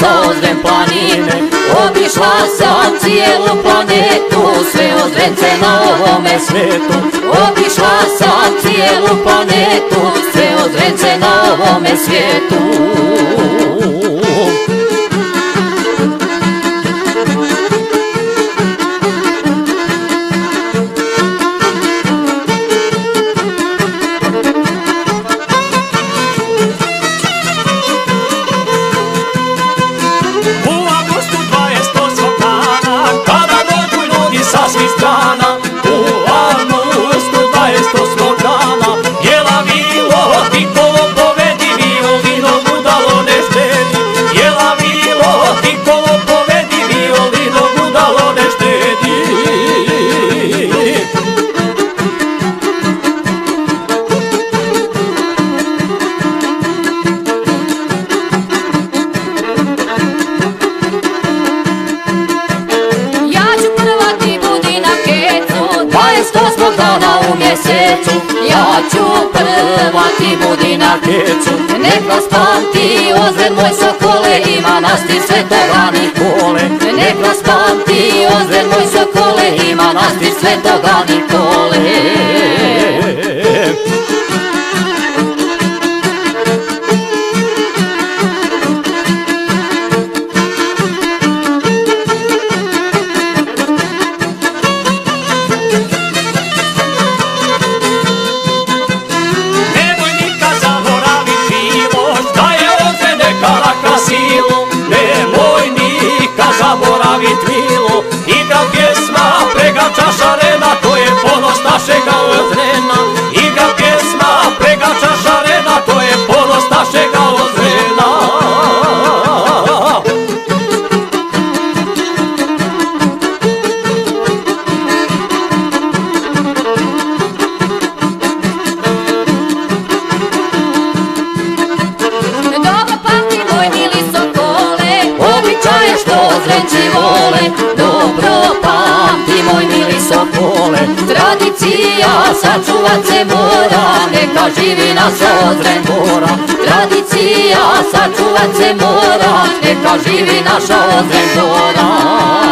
sa Ozren planine. Obišla sam cijelu planetu, sve Ozrence na ovome svetu. Obišla sam cijelu planetu, sve Ozrence na ovome svijetu. Ja ću prva ti budi na kecu, nek vas pamti Ozren moj Sokole, ima nas ti Svetoga Nikole. Nek vas pamti Ozren moj Sokole, ima nas ti Svetoga Nikole. Igra pjesma Pregača šarena, to je ponos našega Ozrena. Igra pjesma Pregača šarena, to je ponos našega Ozrena. Dobro pamti moj mili Sokole, običaje što Ozrenci vole. Dobro pamti moj mili Sokole, tradicija sačuvat se mora, neka živi naša Ozren Gora. Tradicija sačuvat se mora, neka živi naša Ozren Gora.